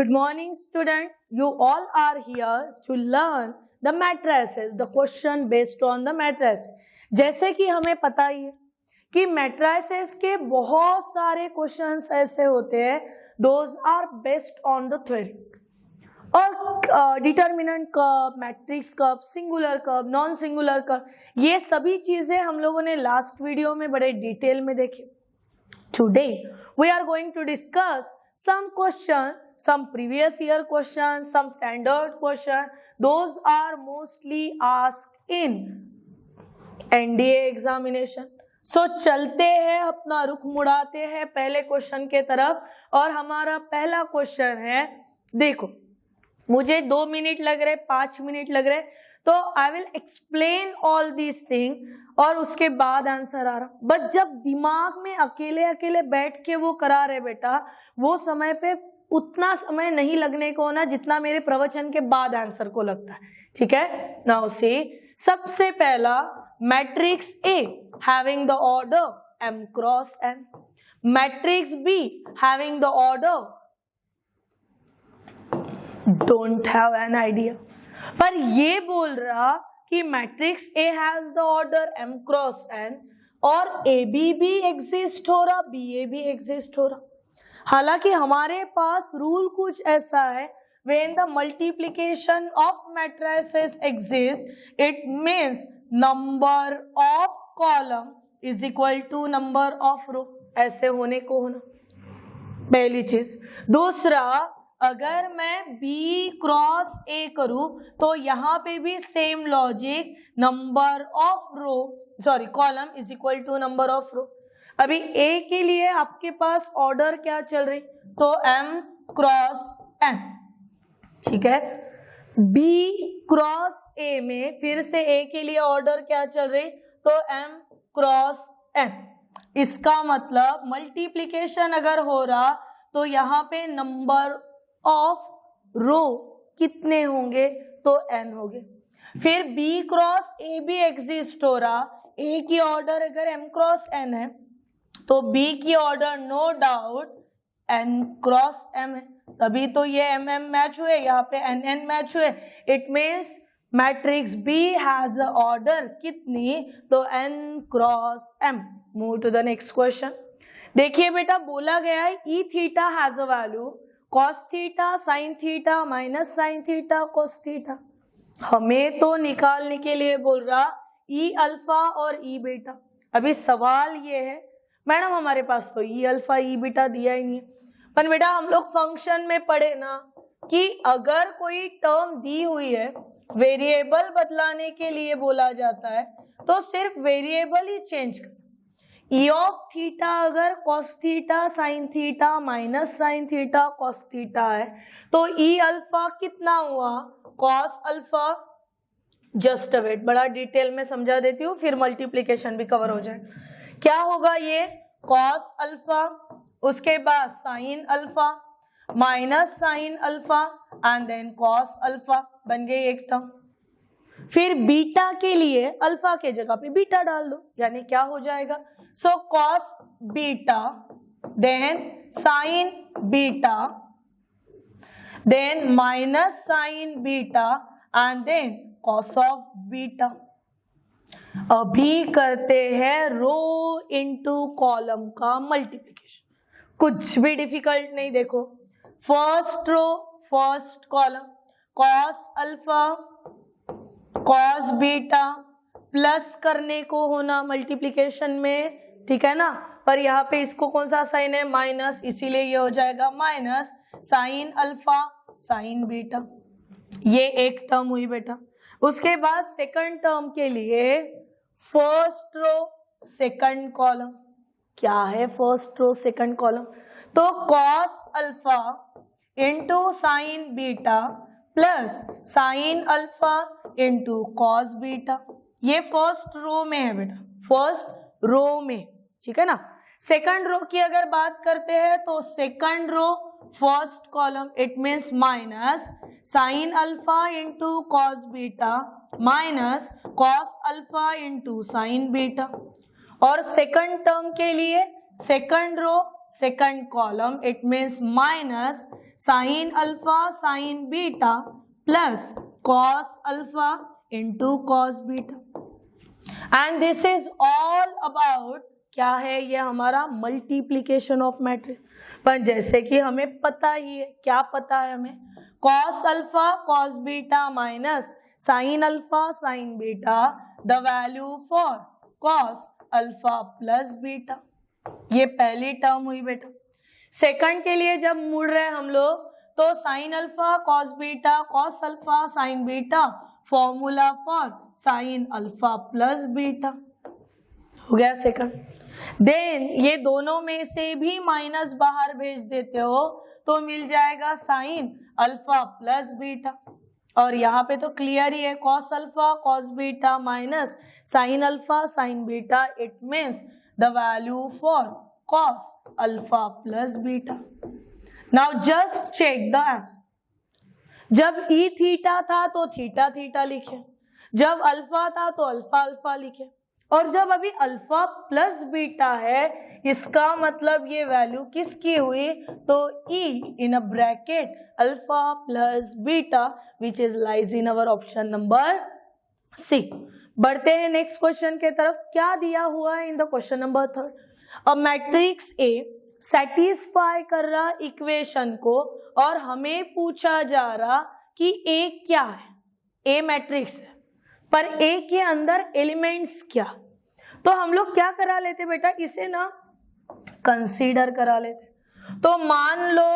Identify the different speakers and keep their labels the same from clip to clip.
Speaker 1: Good morning, student. You all are here to learn the matrices, the question based on the matrices. जैसे कि हमें पता ही है कि matrices के बहुत सारे क्वेश्चंस ऐसे होते हैं, those are based on the theory. और डिटर्मिनेंट कब, मैट्रिक्स कब, सिंगुलर कब, नॉन सिंगुलर कब, ये सभी चीजें हम लोगों ने लास्ट वीडियो में बड़े डिटेल में देखे. Today we are going to discuss some question, some previous year question, some standard question. Those are mostly asked in NDA examination. So चलते हैं, अपना रुख मुड़ाते हैं पहले क्वेश्चन के तरफ. और हमारा पहला क्वेश्चन है, देखो मुझे 2 मिनट लग रहे, 5 मिनट लग रहे, तो I will explain all this thing और उसके बाद आंसर आ रहा. बट जब दिमाग में अकेले अकेले बैठ के वो करा रहे बेटा, वो समय पे उतना समय नहीं लगने को ना जितना मेरे प्रवचन के बाद आंसर को लगता है. ठीक है, नाउ सी, सबसे पहला matrix A having the order m cross n, matrix be having the order don't have an idea. पर ये बोल रहा कि matrix A has the order m cross n और ए बी भी एग्जिस्ट हो रहा, बी ए भी एग्जिस्ट हो रहा. हालांकि हमारे पास रूल कुछ ऐसा है, when the multiplication of matrices exists, it means number of column is equal to number of row. ऐसे होने को होना, पहली चीज. दूसरा, अगर मैं B क्रॉस A करूं तो यहाँ पे भी same logic, number of row sorry column is equal to number of row. अभी A के लिए आपके पास ऑर्डर क्या चल रही, तो M क्रॉस N. ठीक है, B क्रॉस A में फिर से A के लिए ऑर्डर क्या चल रही, तो M क्रॉस N. इसका मतलब मल्टीप्लीकेशन अगर हो रहा तो यहाँ पे नंबर ऑफ रो कितने होंगे, तो n होंगे. फिर B क्रॉस A भी एग्जिस्ट हो रहा, A की ऑर्डर अगर m क्रॉस n है तो B की order no doubt n cross m है. तभी तो ये mm मैच हुए, यहाँ पे nn मैच हुए. It means matrix B has a order कितनी, तो n cross m. Move to the next question. देखिए बेटा, बोला गया है E theta has a value cos theta sine theta minus sine theta cos theta. हमें तो निकालने के लिए बोल रहा ई अल्फा और ई बीटा. अभी सवाल ये है, मैडम हमारे पास तो ई अल्फा ई बीटा दिया ही नहीं है. पर बेटा हम लोग फंक्शन में पढ़े ना कि अगर कोई टर्म दी हुई है, वेरिएबल बदलाने के लिए बोला जाता है, तो सिर्फ वेरिएबल ही चेंज कर. ई ऑफ थीटा अगर cos theta sine theta minus sine theta cos theta है, तो ई अल्फा कितना हुआ, कॉस अल्फा. जस्ट वेट, बड़ा डिटेल में समझा देती हूँ, फिर मल्टीप्लीकेशन भी कवर हो जाए. क्या होगा ये, कॉस अल्फा, उसके बाद sine alpha minus sine alpha and then cos alpha, बन गई एक टर्म. फिर बीटा के लिए अल्फा के जगह पे बीटा डाल दो, यानी क्या हो जाएगा, so cos beta then sine beta then minus sine beta and then cos of beta. अभी करते हैं रो इनटू कॉलम का मल्टीप्लिकेशन. कुछ भी डिफिकल्ट नहीं. देखो, first row first column, cos alpha cos beta, plus करने को होना मल्टीप्लिकेशन में, ठीक है ना. पर यहाँ पे इसको कौन सा साइन है, माइनस, इसीलिए ये हो जाएगा minus sine alpha sign beta. ये एक टर्म हुई बेटा. उसके बाद सेकंड टर्म के लिए फर्स्ट रो सेकंड कॉलम. क्या है फर्स्ट रो सेकंड कॉलम, तो cos alpha into sine beta plus sign alpha into cos beta. ये फर्स्ट रो में है बेटा, फर्स्ट रो में, ठीक है ना. सेकंड रो की अगर बात करते हैं तो second row first column, it means minus sine alpha into cos beta minus cos alpha into sine beta. और सेकंड टर्म के लिए second row second column, it means minus sin alpha sin beta plus cos alpha into cos beta. And this is all about क्या है, ये हमारा multiplication of matrix. पर जैसे कि हमें पता ही है, क्या पता है हमें, cos alpha cos beta minus sin alpha sin beta, the value for cos alpha plus beta. ये पहली टर्म हुई बेटा। सेकंड के लिए जब मुड़ रहे हैं हम लोग तो sin alpha cos beta cos alpha sin beta, formula for sin alpha plus beta. हो गया सेकंड। देन ये दोनों में से भी माइनस बाहर भेज देते हो तो मिल जाएगा sin अल्फा प्लस बीटा। और यहाँ पे तो क्लियर ही है, cos alpha cos beta minus sin alpha sin beta, it means the value for cos alpha plus beta. Now just check the answer. जब ई थीटा था तो थीटा थीटा लिखे, जब अल्फा था तो अल्फा अल्फा लिखे, और जब अभी अल्फा प्लस बीटा है इसका मतलब ये वैल्यू किसकी हुई, तो e in a bracket alpha plus beta which is lies in our option number C. बढ़ते हैं नेक्स्ट क्वेश्चन के तरफ। क्या दिया हुआ है in the question number third, a matrix A satisfy कर रहा इक्वेशन को और हमें पूछा जा रहा कि ए क्या है, ए मैट्रिक्स है पर ए के अंदर एलिमेंट्स क्या। तो हम लोग क्या करा लेते बेटा, इसे ना कंसीडर करा लेते। तो मान लो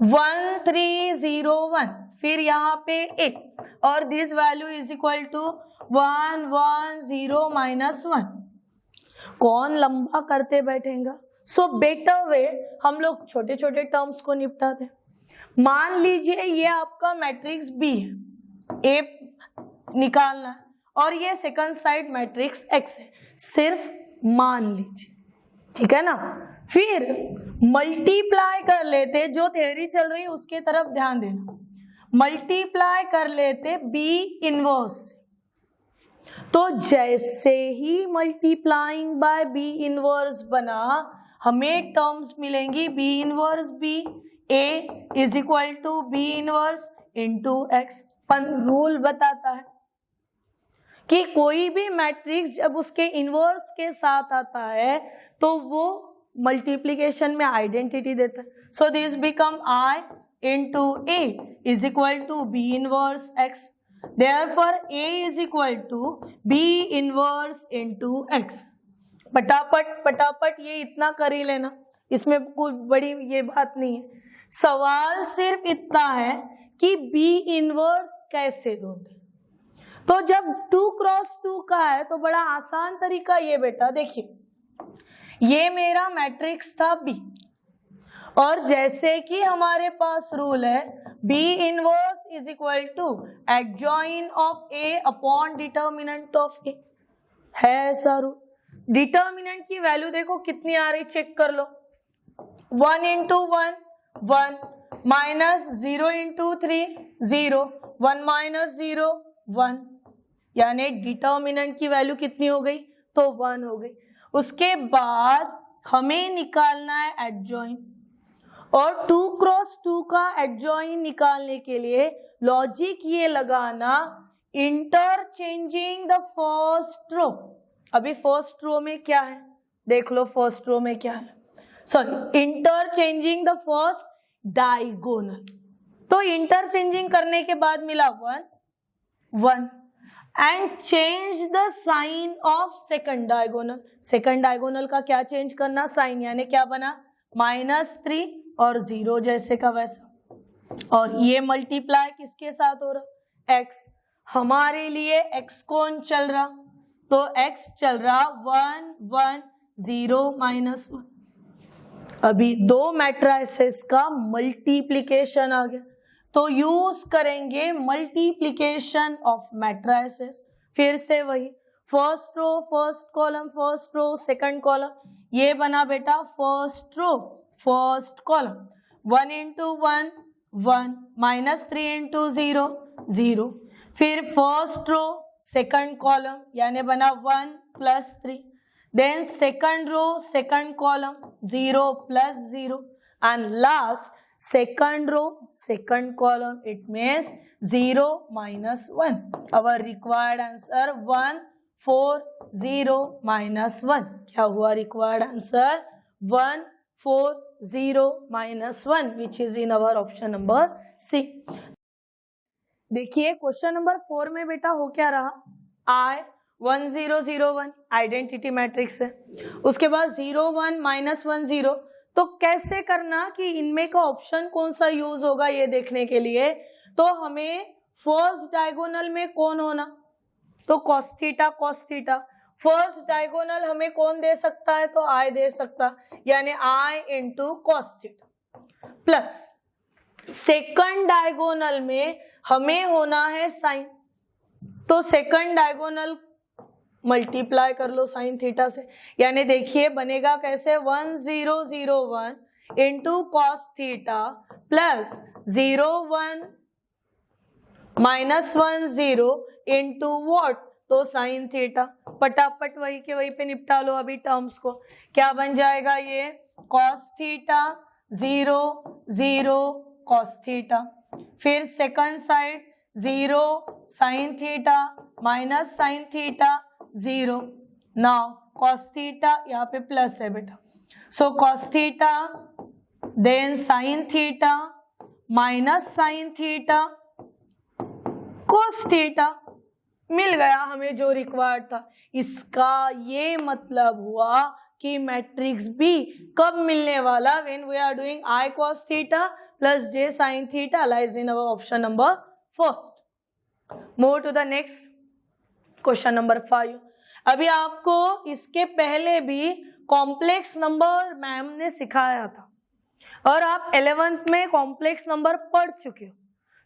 Speaker 1: 1 3 0 1, फिर यहाँ पे ए और this value is equal to 1 1 0 minus 1। कौन लंबा करते बैठेगा, सो बेटर वे हम लोग छोटे छोटे टर्म्स को निपटाते। मान लीजिए ये आपका मैट्रिक्स बी है, ए निकालना है, और ये सेकंड साइड मैट्रिक्स एक्स है, सिर्फ मान लीजिए, ठीक है ना। फिर मल्टीप्लाई कर लेते, जो थ्योरी चल रही है उसके तरफ ध्यान देना, मल्टीप्लाई कर लेते बी इनवर्स। तो जैसे ही मल्टीप्लाइंग बाय बी इनवर्स बना, हमें टर्म्स मिलेंगी B inverse B, A is equal to B inverse into X. Rule बताता है कि कोई भी मैट्रिक्स जब उसके इनवर्स के साथ आता है तो वो मल्टीप्लिकेशन में आइडेंटिटी देता है। So this become I into A is equal to B inverse X, therefore A is equal to B inverse into X. पटापट पटापट ये इतना कर ही लेना, इसमें कोई बड़ी ये बात नहीं है। सवाल सिर्फ इतना है कि बी इनवर्स कैसे ढूंढे। तो जब 2 क्रॉस 2 का है तो बड़ा आसान तरीका ये बेटा, देखिए ये मेरा मैट्रिक्स था बी, और जैसे कि हमारे पास रूल है B inverse is equal to adjoint of A upon determinant of A, है ऐसा रूल। डिटर्मिनेंट की वैल्यू देखो कितनी आ रही, चेक कर लो, 1 इंटू 1 1 माइनस 0 इंटू 3 0, 1 माइनस 0 1, यानी डिटर्मिनेंट की वैल्यू कितनी हो गई, तो 1 हो गई। उसके बाद हमें निकालना है एडजॉइन, और 2 क्रॉस 2 का एडजॉइन निकालने के लिए लॉजिक ये लगाना, इंटरचेंजिंग द फर्स्ट रो। अभी फर्स्ट रो में क्या है देख लो, फर्स्ट रो में क्या है, sorry interchanging the first diagonal. तो इंटरचेंजिंग करने के बाद मिला 1 1 and change the sign of second diagonal. Second diagonal का क्या चेंज करना, साइन, यानी क्या बना -3 और 0 जैसे का वैसा। और ये मल्टीप्लाई किसके साथ हो रहा, x। हमारे लिए x कौन चल रहा, तो x चल रहा 1 1 0 -1। अभी 2 मैट्रिसेस का मल्टीप्लिकेशन आ गया, तो यूज करेंगे मल्टीप्लिकेशन ऑफ मैट्रिसेस। फिर से वही first row first column, first row second column, ये बना बेटा first row first column, 1 into 1 1 -3 into 0 0। फिर फर्स्ट रो सेकंड कॉलम यानी बना 1 + 3, then second row, second column, 0 plus 0, and last second row, second column, it means 0 minus 1. Our required answer 1, 4, 0 minus 1. क्या हुआ required answer? 1, 4, 0 minus 1, which is in our option number C. देखिए question number 4 में बेटा हो क्या रहा, I 1 0 0 1 identity matrix है, उसके बाद 0 1 माइनस 1 0, तो कैसे करना कि इनमें का ऑप्शन कौन सा यूज होगा ये देखने के लिए, तो हमें फर्स्ट डायगोनल में कौन होना, तो cos थीटा फर्स्ट डायगोनल हमें कौन दे सकता है, तो I दे सकता, यानी I into cos theta, plus second diagonal में हमें होना है साइन, तो सेकंड डायगोनल मल्टीप्लाई कर लो साइन थीटा से, यानी देखिए बनेगा कैसे 1 0 0 1 into cos theta plus 0 1 minus 1 0 into what, तो साइन थीटा। पटापट वही के वही पे निपटा लो अभी टर्म्स को, क्या बन जाएगा ये कॉस थीटा 0 0 कॉस थीटा, फिर second side 0 sine theta minus sine theta 0, now cos theta यहाँ पे प्लस है बेटा, so cos theta then sine theta minus sine theta cos theta, मिल गया हमें जो रिक्वायर्ड था। इसका ये मतलब हुआ कि मैट्रिक्स बी कब मिलने वाला, when we are doing I cos theta plus j sin theta lies in our option number first. Move to the next question number 5। अभी आपको इसके पहले भी कॉम्प्लेक्स नंबर मैम ने सिखाया था और आप 11th में कॉम्प्लेक्स नंबर पढ़ चुके हो।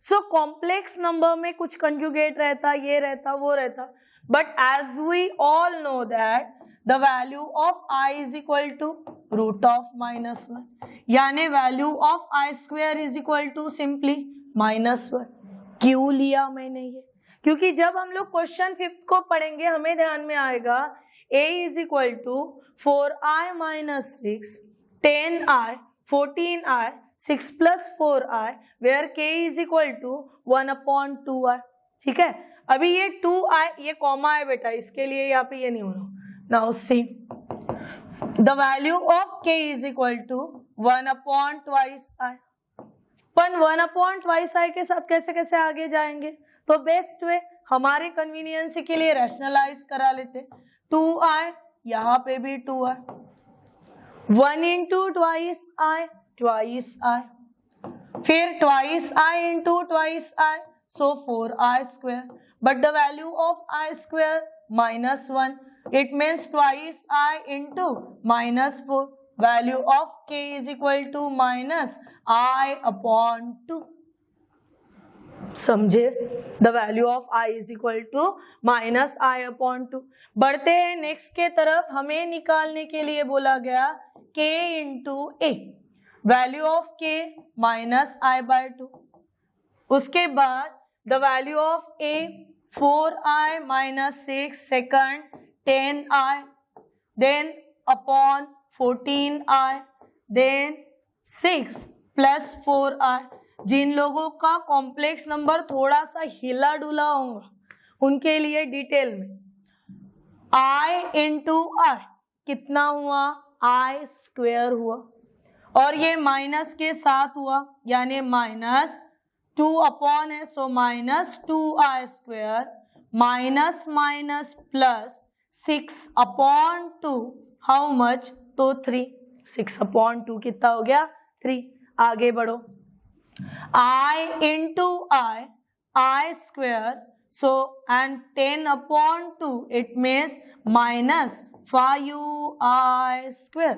Speaker 1: सो कॉम्प्लेक्स नंबर में कुछ कंजुगेट रहता, ये रहता, वो रहता, but as we all know that the value of I is equal to root of -1, यानी value of I square is equal to simply -1। क्यों लिया मैंने ये, क्योंकि जब हम लोग क्वेश्चन 5th को पढ़ेंगे हमें ध्यान में आएगा A is equal to 4I minus 6 10I 14I 6 plus 4I where K is equal to 1/2I। ठीक है, अभी ये 2I ये कॉमा है बेटा, इसके लिए यहाँ पे ये नहीं होना। Now see the value of K is equal to 1/2I, पर 1/2I के साथ कैसे कैसे आगे जाएंगे, तो बेस्ट वे हमारे कन्वीनियंस के लिए रैशनलाइज करा लेते, 2I यहाँ पे भी 2I, 1 into twice I twice I, फिर twice I into twice I, so 4I square, but the value of I square -1, it means twice I into -4, value of K is equal to -I/2। समझे, the value of I is equal to -I/2। बढ़ते हैं next के तरफ, हमें निकालने के लिए बोला गया K into A, value of K -I/2, उसके बाद the value of A 4I minus 6 second 10I, then upon 14I, then 6 plus 4I। जिन लोगों का कॉम्प्लेक्स नंबर थोड़ा सा हिला डुला होगा उनके लिए डिटेल में I इंटू I कितना हुआ, I स्क्वेयर हुआ, और ये माइनस के साथ हुआ यानी -2 अपॉन है, सो -2I square minus minus plus 6/2, how much, तो 3, 6/2 कितना हो गया 3। आगे बढ़ो, I into I square, so and 10/2 it means -5I square,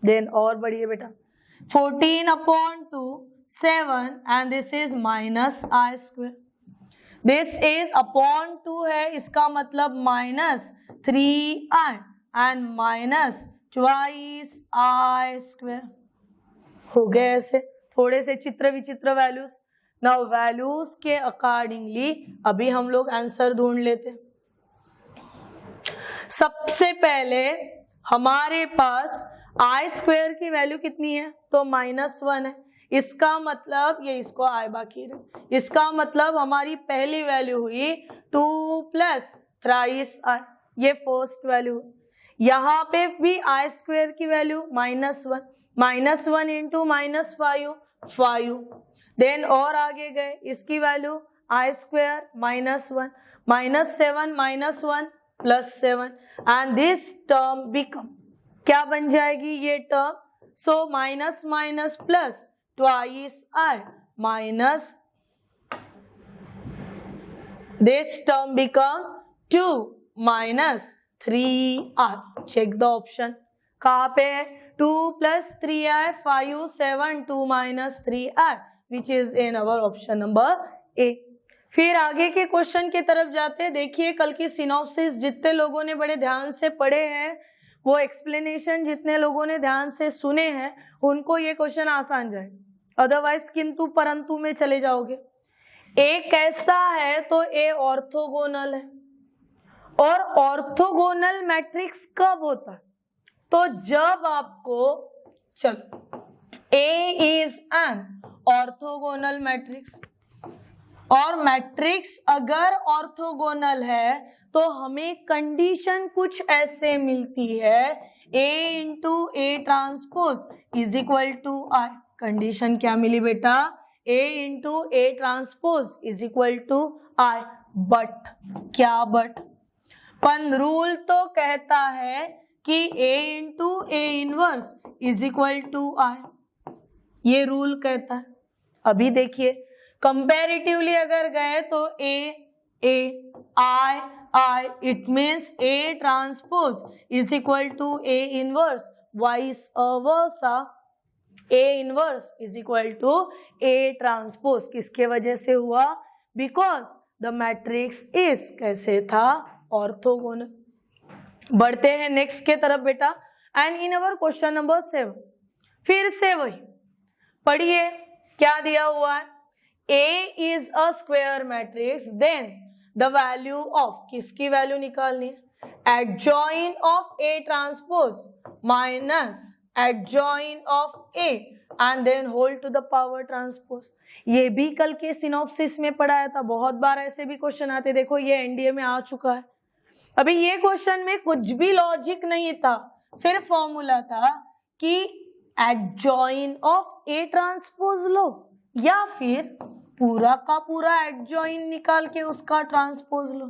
Speaker 1: then और बढ़िए बेटा 14/2 7 and this is -I square, this is upon 2 है, इसका मतलब -3I एंड -2I स्क्वेयर। हो गए ऐसे थोड़े से चित्र विचित्र वैल्यूज। नाउ वैल्यूज के अकॉर्डिंगली अभी हम लोग आंसर ढूंढ लेते। सबसे पहले हमारे पास आई स्क्वायर की वैल्यू कितनी है, तो -1 है। इसका मतलब ये इसको आई बाकी रहे, इसका मतलब हमारी पहली वैल्यू हुई 2 + थ्राइस आई, ये फर्स्ट वैल्यू। यहाँ पे भी आई स्क्वायर की वैल्यू -1, -1 इंटू -5, 5। देन और आगे गए, इसकी value I square -1, -7 -1 +7 and this term become, क्या बन जाएगी ये term, so minus minus plus twice I minus this term become 2 minus 3i. Check the option. कहाँ पे है, 2 + 3i 5 7 2 - 3i which is in our option number A. फिर आगे के क्वेश्चन की तरफ जाते हैं। देखिए कल की सिनॉप्सिस जितने लोगों ने बड़े ध्यान से पढ़े हैं, वो एक्सप्लेनेशन जितने लोगों ने ध्यान से सुने हैं, उनको ये क्वेश्चन आसान जाए, अदरवाइज किंतु परंतु में चले जाओगे। ए कैसा है, तो ए ऑर्थोगोनल है। और ऑर्थोगोनल मैट्रिक्स कब होता है, तो जब आपको, चलो A is an orthogonal matrix, और मैट्रिक्स अगर ऑर्थोगोनल है तो हमें कंडीशन कुछ ऐसे मिलती है, A into A transpose is equal to I. Condition क्या मिली बेटा, A into A transpose is equal to I. But क्या बट, पण रूल तो कहता है कि A into A inverse is equal to I, ये रूल कहता है। अभी देखिए कंपैरेटिवली अगर गए तो A I I, it means A transpose is equal to A inverse, vice versa A inverse is equal to A transpose. किसके वजह से हुआ, बिकॉज द मैट्रिक्स इज कैसे था, ऑर्थोगोनल। बढ़ते हैं नेक्स्ट के तरफ बेटा, and in our question number 7 फिर से वही पढ़िए क्या दिया हुआ है, A is a square matrix, then the value of, किसकी वैल्यू निकालनी है, adjoint of A transpose minus adjoint of A and then whole to the power transpose। ये भी कल के सिनॉप्सिस में पढ़ाया था, बहुत बार ऐसे भी क्वेश्चन आते, देखो ये एनडीए में आ चुका है। अभी ये क्वेश्चन में कुछ भी लॉजिक नहीं था, सिर्फ फॉर्मूला था कि adjoint of A transpose लो, या फिर पूरा का पूरा एडजॉइन निकाल के उसका ट्रांसपोज लो।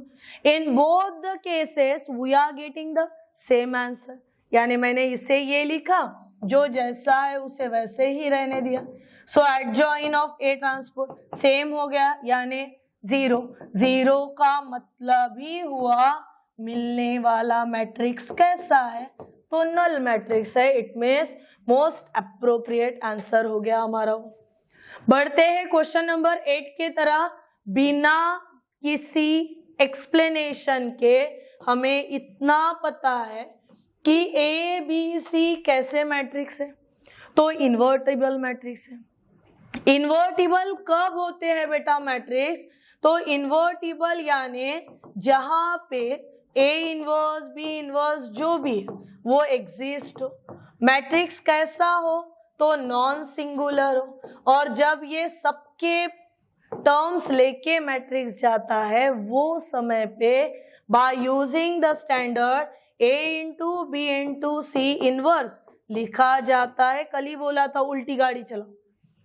Speaker 1: In both the cases we are getting the same answer, यानी मैंने इसे ये लिखा, जो जैसा है उसे वैसे ही रहने दिया। So adjoint of A transpose same हो गया, यानी 0। 0 का मतलब ही हुआ मिलने वाला मैट्रिक्स कैसा है, तो नल मैट्रिक्स है। It means most appropriate answer हो गया हमारा। बढ़ते हैं क्वेश्चन नंबर 8 के तरह। बिना किसी एक्सप्लेनेशन के हमें इतना पता है कि ए बी सी कैसे मैट्रिक्स है, तो इन्वर्टिबल मैट्रिक्स है। इन्वर्टिबल कब होते हैं बेटा मैट्रिक्स, तो इन्वर्टिबल यानी जहां पे ए इनवर्स बी इनवर्स जो भी है वो एग्जिस्ट हो। मैट्रिक्स कैसा हो, तो नॉन सिंगुलर हो, और जब ये सबके टर्म्स लेके मैट्रिक्स जाता है वो समय पे by using the standard A into B into C inverse लिखा जाता है। कल ही बोला था उल्टी गाड़ी चलो।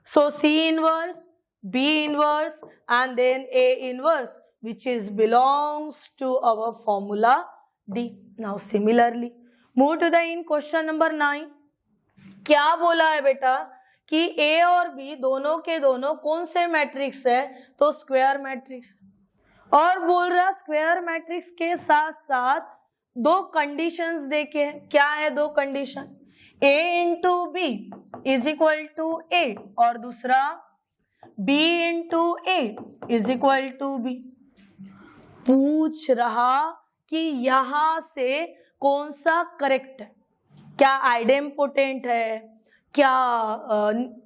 Speaker 1: So C inverse, B inverse and then A inverse which is belongs to our formula D. Now similarly move to the in question number 9। क्या बोला है बेटा कि ए और बी दोनों के दोनों कौन से मैट्रिक्स है, तो स्क्वायर मैट्रिक्स। और बोल रहा स्क्वायर मैट्रिक्स के साथ साथ दो कंडीशंस देखे हैं। क्या है दो condition, A into B is equal to A, और दूसरा B into A is equal to B. पूछ रहा कि यहां से कौन सा करेक्ट है, क्या आइडेम्पोटेंट है, क्या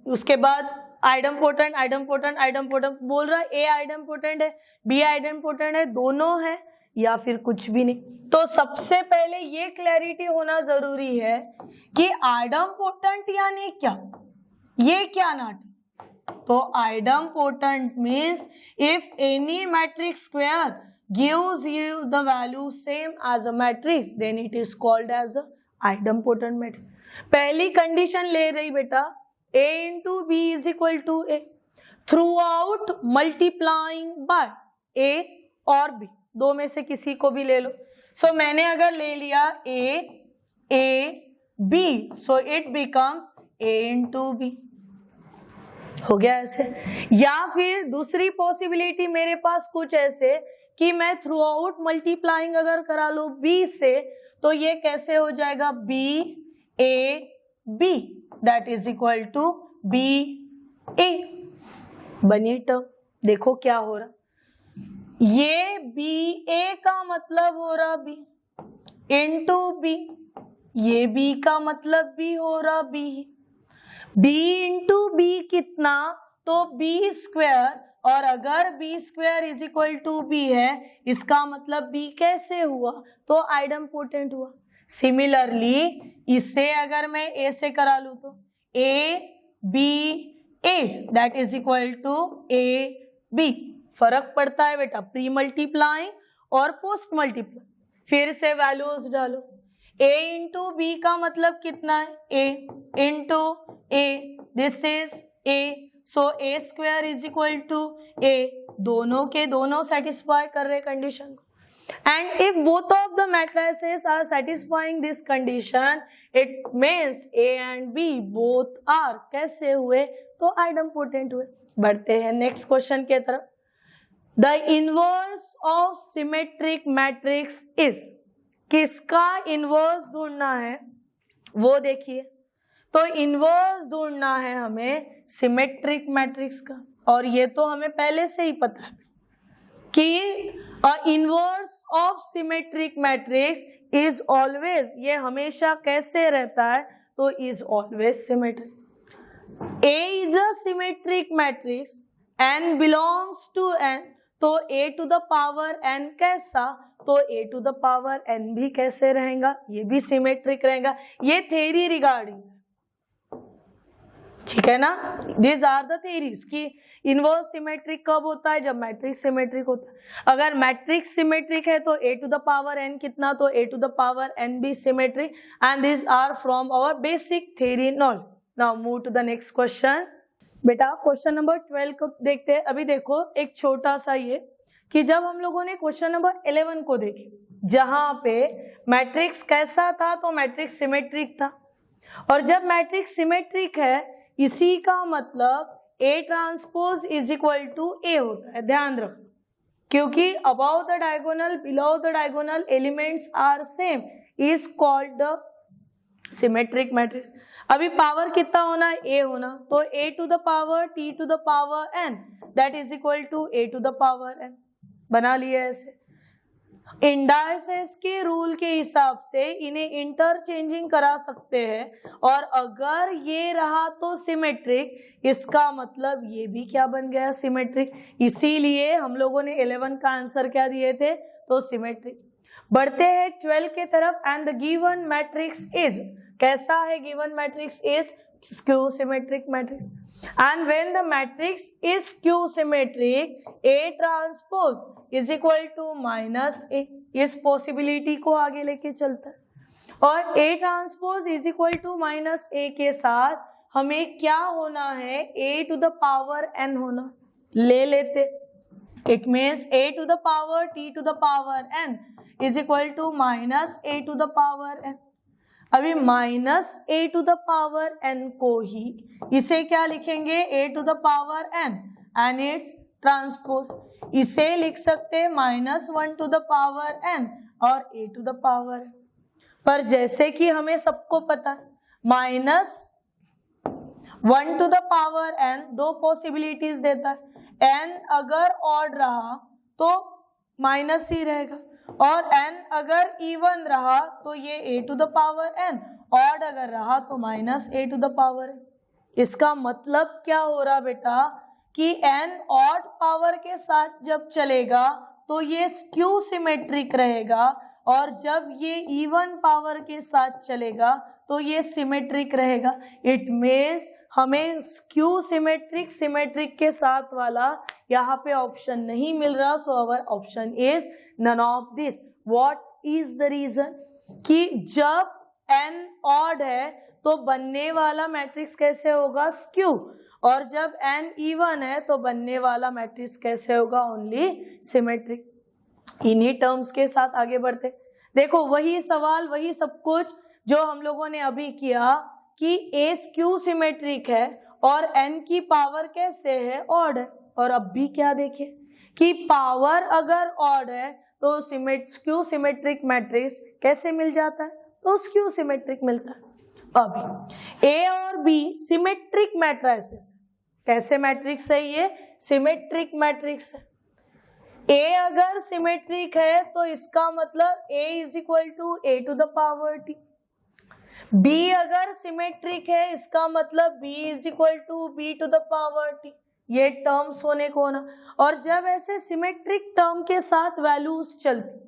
Speaker 1: उसके बाद आइडेम्पोटेंट बोल रहा है, ए आइडेम्पोटेंट है, बी आइडेम्पोटेंट है, दोनों है, या फिर कुछ भी नहीं। तो सबसे पहले ये क्लैरिटी होना जरूरी है कि आइडम्पोटेंट यानी क्या, ये क्या नाटक। तो idempotent means if any matrix square gives you the value same as a matrix then it is called as a idempotent matrix। पहली कंडीशन ले रही बेटा a into b is equal to a throughout multiplying by a और b, दो में से किसी को भी ले लो। सो मैंने अगर ले लिया a b so it becomes a into b, हो गया ऐसे। या फिर दूसरी पॉसिबिलिटी मेरे पास कुछ ऐसे कि मैं थ्रू आउट मल्टीप्लाइंग अगर करा लो b से तो ये कैसे हो जाएगा b a b that is equal to b a। बनी टर्म, देखो क्या हो रहा, ये b a का मतलब हो रहा b इंटू b, ये b का मतलब b हो रहा b इंटू b कितना, तो b स्क्वायर, और अगर b square is equal to b है इसका मतलब b कैसे हुआ, तो आइडम्पोटेंट हुआ। सिमिलरली इससे अगर मैं a से करा लूं तो a b a that is equal to a b। फर्क पड़ता है बेटा प्री मल्टीप्लाइंग और पोस्ट मल्टीप्लाई। फिर से वैल्यूज डालो, a इंटू b का मतलब कितना है a into a, this is a, so a square is equal to a, दोनों के दोनों सेटिस्फाई कर रहे कंडीशन को। And if both of the matrices are satisfying this condition it means a and b both are कैसे हुए, तो आइडम्पोटेंट हुए। बढ़ते हैं नेक्स्ट क्वेश्चन के तरफ। The inverse of symmetric matrix is, किसका इनवर्स ढूंढना है वो देखिए। तो इनवर्स ढूंढना है हमें सिमेट्रिक मैट्रिक्स का, और ये तो हमें पहले से ही पता है कि inverse of symmetric matrix is always, ये हमेशा कैसे रहता है, तो is always symmetric. A is a symmetric matrix n belongs to n, तो a to the power n कैसा, तो a to the power n भी कैसे रहेगा, ये भी सिमेट्रिक रहेगा। ये थ्योरी रिगार्डिंग, ठीक है ना, दिस आर द थ्योरीज कि इनवर्स सिमेट्रिक कब होता है, जब मैट्रिक्स सिमेट्रिक होता है। अगर मैट्रिक्स सिमेट्रिक है तो a to the power n कितना, तो a to the power n भी symmetric, and this are from our basic theory knowledge. Now move to the next question. बेटा क्वेश्चन नंबर 12 को देखते हैं। अभी देखो एक छोटा सा ये कि जब हम लोगों ने क्वेश्चन नंबर 11 को देखे जहां पे मैट्रिक्स कैसा था, तो मैट्रिक्स सिमेट्रिक था, और जब मैट्रिक्स सिमेट्रिक है इसी का मतलब A transpose is equal to A होता है। ध्यान रखो, क्योंकि above the diagonal below the diagonal elements are same is called the symmetric matrix. अभी पावर कितना होना है, A होना, तो A to the power T to the power n that is equal to A to the power n। बना लिया ऐसे। Indices के रूल के हिसाब से इन्हें इंटरचेंजिंग करा सकते हैं, और अगर ये रहा तो सिमेट्रिक, इसका मतलब ये भी क्या बन गया, सिमेट्रिक। इसीलिए हम लोगों ने 11 का आंसर क्या दिए थे, तो सिमेट्रिक। बढ़ते हैं 12 के तरफ। And the given matrix is, कैसा है given matrix is, skew symmetric matrix, and when the matrix is skew symmetric A transpose is equal to minus A, इस पॉसिबिलिटी को आगे लेके चलता है, और A transpose is equal to minus A के साथ हमें क्या होना है, A to the power n होना, ले लेते। It means A to the power T to the power n is equal to minus A to the power n। अभी minus A to the power n को ही इसे क्या लिखेंगे, A to the power n and it's transpose. इसे लिख सकते हैं minus 1 to the power n और A to the power n। पर जैसे कि हमें सबको पता minus 1 to the power n दो पॉसिबिलिटीज देता है। n अगर ऑड रहा तो माइनस ही रहेगा, और n अगर इवन रहा तो ये A to the power n, odd अगर रहा तो minus A to the power n। इसका मतलब क्या हो रहा बेटा कि n ऑड पावर के साथ जब चलेगा तो ये स्क्यू सिमेट्रिक रहेगा, और जब ये इवन पावर के साथ चलेगा तो ये सिमेट्रिक रहेगा। इट मीन्स हमें स्क्यू सिमेट्रिक के साथ वाला यहाँ पे ऑप्शन नहीं मिल रहा, so our option is none of this. What is the reason? कि जब n ऑड है तो बनने वाला मैट्रिक्स कैसे होगा? स्क्यू, और जब n इवन है तो बनने वाला मैट्रिक्स कैसे होगा? Only symmetric. इन्हीं टर्म्स के साथ आगे बढ़ते। देखो वही सवाल, वही सब कुछ जो हम लोगों ने अभी किया कि a स्क्यू सिमेट्रिक है और n की पावर कैसे है? ऑड है। और अब भी क्या देखें कि पावर अगर ऑड है तो स्क्यू सिमेट्रिक मैट्रिक्स कैसे मिल जाता है? तो स्क्यू सिमेट्रिक मिलता है। अभी A और B सिमेट्रिक मैट्रिसेस, कैसे मैट्रिक्स है? ये सिमेट्रिक मैट्रिक्स है। A अगर सिमेट्रिक है तो इसका मतलब A is equal to A to the power T। B अगर सिमेट्रिक है इसका मतलब B is equal to B to the power T। ये टर्म्स होने को ना, और जब ऐसे सिमेट्रिक टर्म के साथ वैल्यूज चलती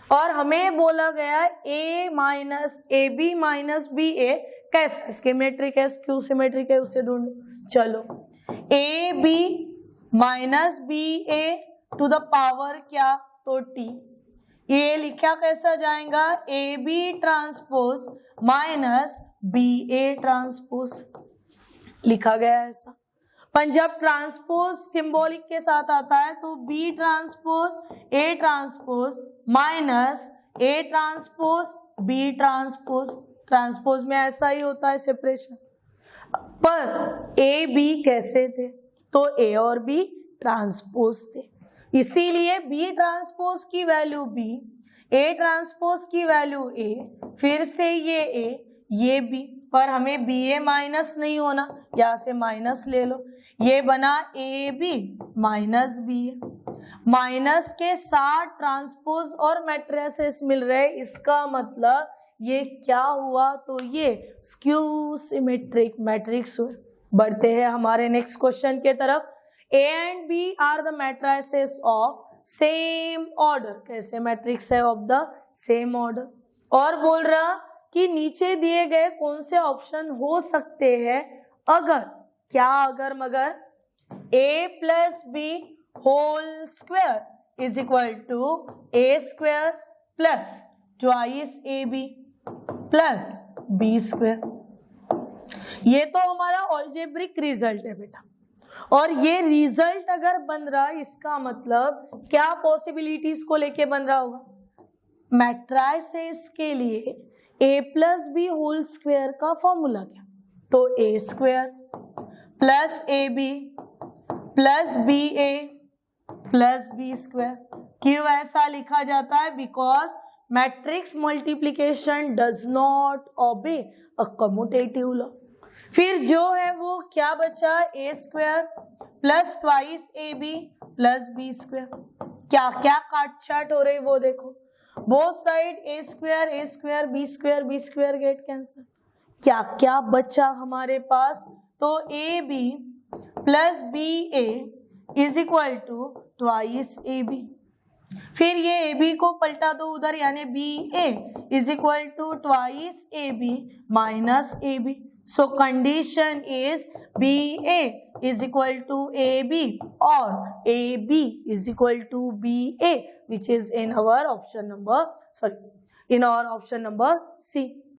Speaker 1: और हमें बोला गया A minus A B minus B A कैसा? सिमेट्रिक है, स्क्यू सिमेट्रिक है, उससे ढूंढो। चलो A B minus B A to the power क्या? तो T। ये लिखा कैसा जाएगा? A B transpose minus B A transpose लिखा गया ऐसा। पर जब ट्रांसपोज सिंबॉलिक के साथ आता है तो B transpose A transpose minus A transpose B transpose. Transpose में ऐसा ही होता है सेपरेशन। पर ए बी कैसे थे? तो ए और बी ट्रांसपोज थे, इसीलिए बी ट्रांसपोज की वैल्यू बी, ए ट्रांसपोज की वैल्यू ए, फिर से ये ए, ये बी। पर हमें बी ए माइनस नहीं होना, यहाँ से माइनस ले लो। ये बना A B minus B A. Minus के साथ ट्रांसपोज और मैट्रिसेस मिल रहे, इसका मतलब ये क्या हुआ? तो ये स्क्यू सिमेट्रिक मैट्रिक्स हुए। बढ़ते हैं हमारे नेक्स्ट क्वेश्चन के तरफ। A and B are the matrices of same order। कैसे मैट्रिक्स है? Of the same order. और बोल रहा कि नीचे दिए गए कौन से ऑप्शन हो सकते हैं अगर, क्या अगर मगर, A plus B whole square is equal to A square plus twice A B plus B square. ये तो हमारा ऑलजेब्रिक रिजल्ट है बेटा, और ये रिजल्ट अगर बन रहा, इसका मतलब क्या पॉसिबिलिटीज को लेके बन रहा होगा? मैट्रिसेस के लिए a plus B whole square का फॉर्मूला क्या? तो A square plus A B plus B A plus B square. क्यों ऐसा लिखा जाता है? Because matrix multiplication does not obey a commutative law. फिर जो है वो क्या बचा? A square plus twice A B plus B square. क्या क्या काट छाट हो रही वो देखो, both side A square B square get cancel. क्या क्या बचा हमारे पास? तो A B plus B A is equal to twice A B. फिर ये ए बी को पलटा दो उधर, यानी B A is equal to twice A B minus A B. So condition is BA is equal to AB or AB is equal to BA, which is in our option number C.